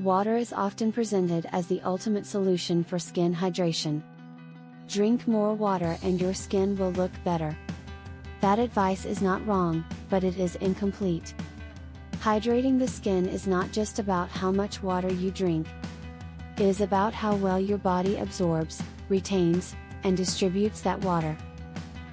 Water is often presented as the ultimate solution for skin hydration. Drink more water and your skin will look better. That advice is not wrong, but it is incomplete. Hydrating the skin is not just about how much water you drink. It is about how well your body absorbs, retains, and distributes that water.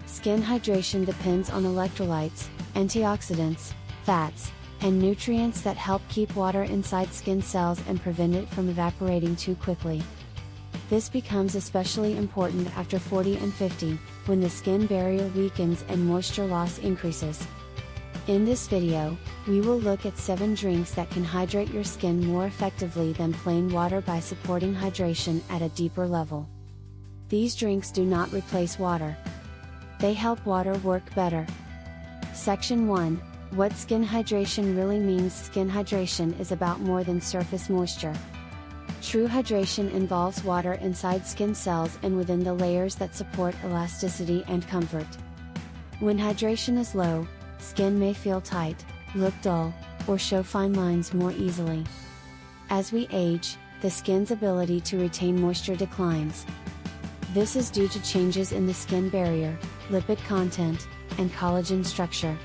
Skin hydration depends on electrolytes, antioxidants, fats, and nutrients that help keep water inside skin cells and prevent it from evaporating too quickly. This becomes especially important after 40 and 50, when the skin barrier weakens and moisture loss increases. In this video, we will look at 7 drinks that can hydrate your skin more effectively than plain water by supporting hydration at a deeper level. These drinks do not replace water. They help water work better. Section 1. What skin hydration really means. Skin hydration is about more than surface moisture. True hydration involves water inside skin cells and within the layers that support elasticity and comfort. When hydration is low, skin may feel tight, look dull, or show fine lines more easily. As we age, the skin's ability to retain moisture declines. This is due to changes in the skin barrier, lipid content, and collagen structure.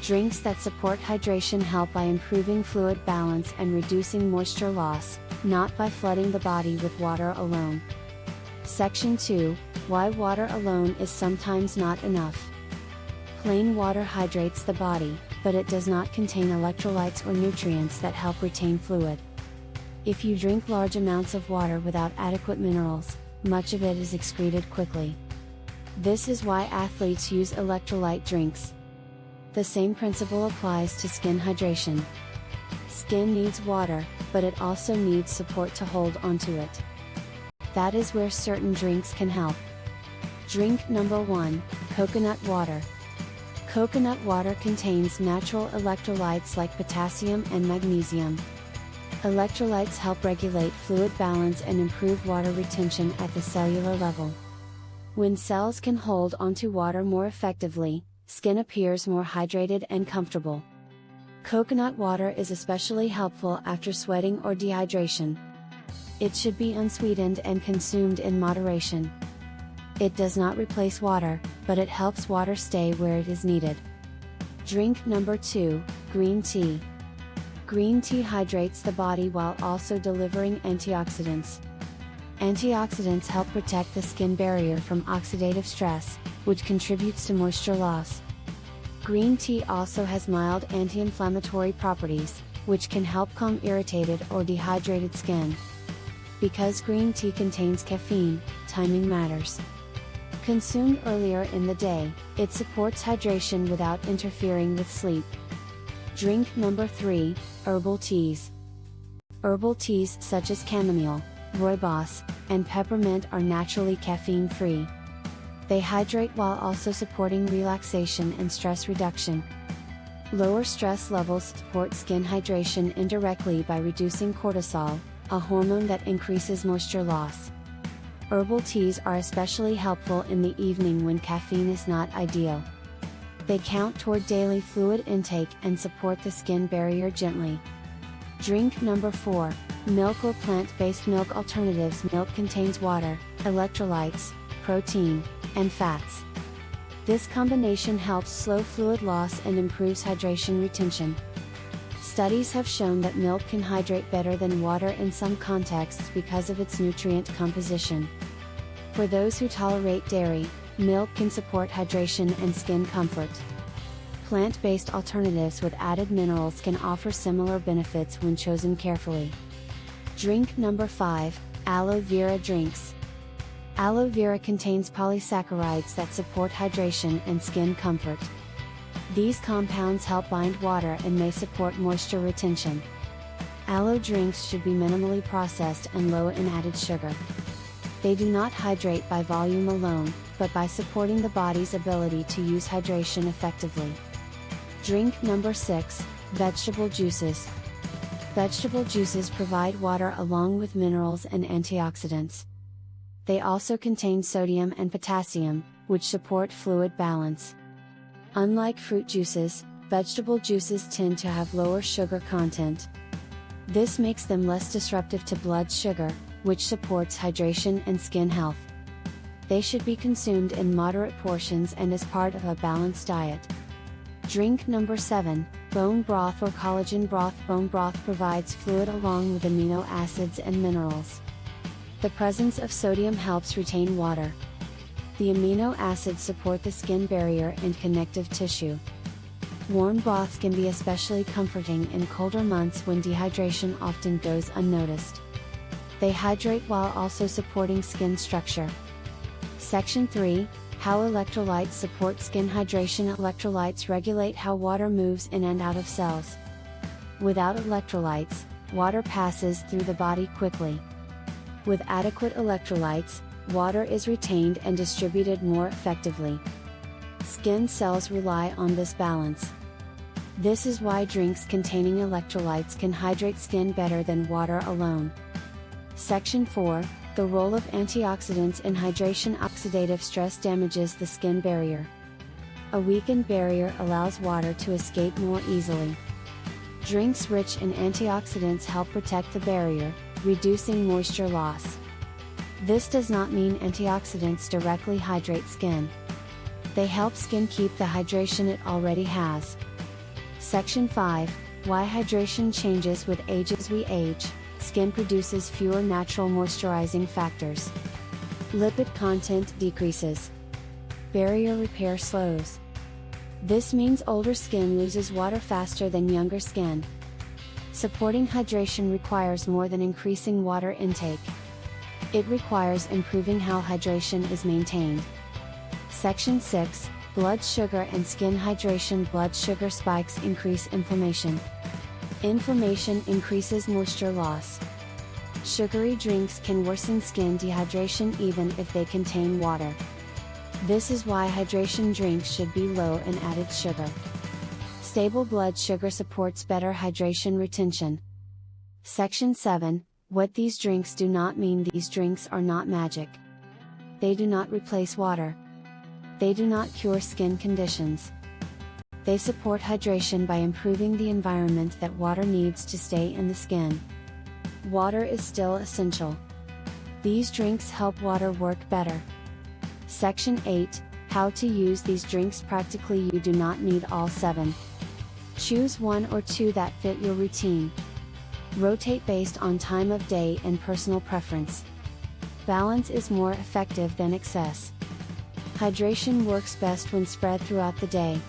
Drinks that support hydration help by improving fluid balance and reducing moisture loss, not by flooding the body with water alone. Section 2. Why water alone is sometimes not enough. Plain water hydrates the body, but it does not contain electrolytes or nutrients that help retain fluid. If you drink large amounts of water without adequate minerals, much of it is excreted quickly. This is why athletes use electrolyte drinks. The same principle applies to skin hydration. Skin needs water, but it also needs support to hold onto it. That is where certain drinks can help. Drink number 1, coconut water. Coconut water contains natural electrolytes like potassium and magnesium. Electrolytes help regulate fluid balance and improve water retention at the cellular level. When cells can hold onto water more effectively, skin appears more hydrated and comfortable. Coconut water is especially helpful after sweating or dehydration. It should be unsweetened and consumed in moderation. It does not replace water, but it helps water stay where it is needed. Drink number 2, green tea. Green tea hydrates the body while also delivering antioxidants. Antioxidants help protect the skin barrier from oxidative stress, which contributes to moisture loss. Green tea also has mild anti-inflammatory properties, which can help calm irritated or dehydrated skin. Because green tea contains caffeine, timing matters. Consumed earlier in the day, it supports hydration without interfering with sleep. Drink number 3, herbal teas. Herbal teas such as chamomile, rooibos, and peppermint are naturally caffeine-free. They hydrate while also supporting relaxation and stress reduction. Lower stress levels support skin hydration indirectly by reducing cortisol, a hormone that increases moisture loss. Herbal teas are especially helpful in the evening when caffeine is not ideal. They count toward daily fluid intake and support the skin barrier gently. Drink number 4, milk or plant-based milk alternatives. Milk contains water, electrolytes, protein, and fats. This combination helps slow fluid loss and improves hydration retention. Studies have shown that milk can hydrate better than water in some contexts because of its nutrient composition. For those who tolerate dairy, milk can support hydration and skin comfort. Plant-based alternatives with added minerals can offer similar benefits when chosen carefully. Drink number 5, aloe vera drinks. Aloe vera contains polysaccharides that support hydration and skin comfort. These compounds help bind water and may support moisture retention. Aloe drinks should be minimally processed and low in added sugar. They do not hydrate by volume alone, but by supporting the body's ability to use hydration effectively. Drink number 6, vegetable juices. Vegetable juices provide water along with minerals and antioxidants. They also contain sodium and potassium, which support fluid balance. Unlike fruit juices, vegetable juices tend to have lower sugar content. This makes them less disruptive to blood sugar, which supports hydration and skin health. They should be consumed in moderate portions and as part of a balanced diet. Drink number 7, bone broth or collagen broth. Bone broth provides fluid along with amino acids and minerals. The presence of sodium helps retain water. The amino acids support the skin barrier and connective tissue. Warm broths can be especially comforting in colder months when dehydration often goes unnoticed. They hydrate while also supporting skin structure. Section 3, how electrolytes support skin hydration. Electrolytes regulate how water moves in and out of cells. Without electrolytes, water passes through the body quickly. With adequate electrolytes, water is retained and distributed more effectively. Skin cells rely on this balance. This is why drinks containing electrolytes can hydrate skin better than water alone. Section 4, the role of antioxidants in hydration. Oxidative stress damages the skin barrier. A weakened barrier allows water to escape more easily. Drinks rich in antioxidants help protect the barrier, reducing moisture loss. This does not mean antioxidants directly hydrate skin. They help skin keep the hydration it already has. Section 5, why hydration changes with age. As we age, skin produces fewer natural moisturizing factors. Lipid content decreases. Barrier repair slows. This means older skin loses water faster than younger skin. Supporting hydration requires more than increasing water intake. It requires improving how hydration is maintained. Section 6, blood sugar and skin hydration. Blood sugar spikes increase inflammation. Inflammation increases moisture loss. Sugary drinks can worsen skin dehydration even if they contain water. This is why hydration drinks should be low in added sugar. Stable blood sugar supports better hydration retention. Section 7, what these drinks do not mean. These drinks are not magic. They do not replace water. They do not cure skin conditions. They support hydration by improving the environment that water needs to stay in the skin. Water is still essential. These drinks help water work better. Section 8, how to use these drinks practically. You do not need all 7. Choose 1 or 2 that fit your routine. Rotate based on time of day and personal preference. Balance is more effective than excess. Hydration works best when spread throughout the day.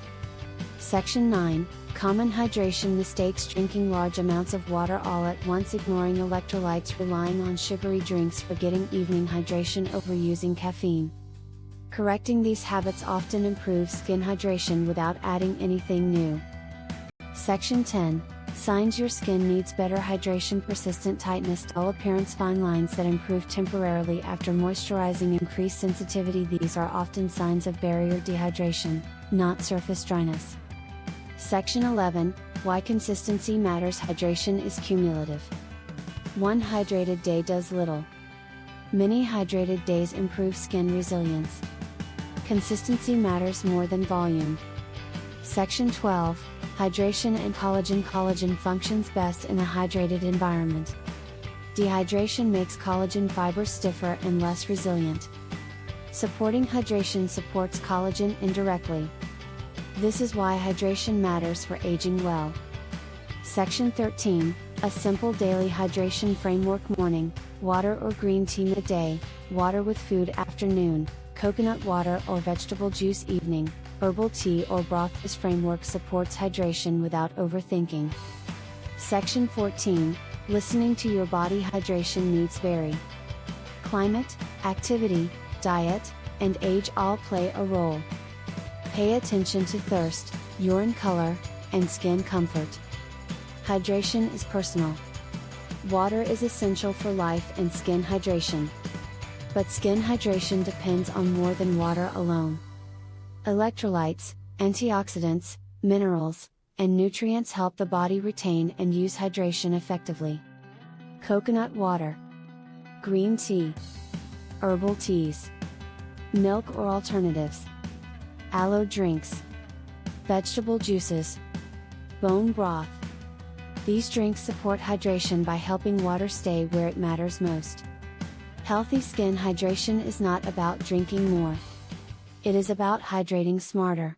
Section 9, common hydration mistakes. Drinking large amounts of water all at once, ignoring electrolytes, relying on sugary drinks, forgetting evening hydration, overusing caffeine. Correcting these habits often improves skin hydration without adding anything new. Section 10, signs your skin needs better hydration. Persistent tightness, dull appearance, fine lines that improve temporarily after moisturizing, increased sensitivity. These are often signs of barrier dehydration, not surface dryness. Section 11, why consistency matters. Hydration is cumulative. One hydrated day does little. Many hydrated days improve skin resilience. Consistency matters more than volume. Section 12, hydration and collagen. Collagen functions best in a hydrated environment. Dehydration makes collagen fibers stiffer and less resilient. Supporting hydration supports collagen indirectly. This is why hydration matters for aging well. Section 13, a simple daily hydration framework. Morning, water or green tea. Midday, water with food. Afternoon, coconut water or vegetable juice. Evening, herbal tea or broth. This framework supports hydration without overthinking. Section 14, listening to your body. Hydration needs vary. Climate, activity, diet, and age all play a role. Pay attention to thirst, urine color, and skin comfort. Hydration is personal. Water is essential for life and skin hydration. But skin hydration depends on more than water alone. Electrolytes, antioxidants, minerals, and nutrients help the body retain and use hydration effectively. Coconut water, green tea, herbal teas, milk or alternatives, aloe drinks, vegetable juices, bone broth. These drinks support hydration by helping water stay where it matters most. Healthy skin hydration is not about drinking more. It is about hydrating smarter.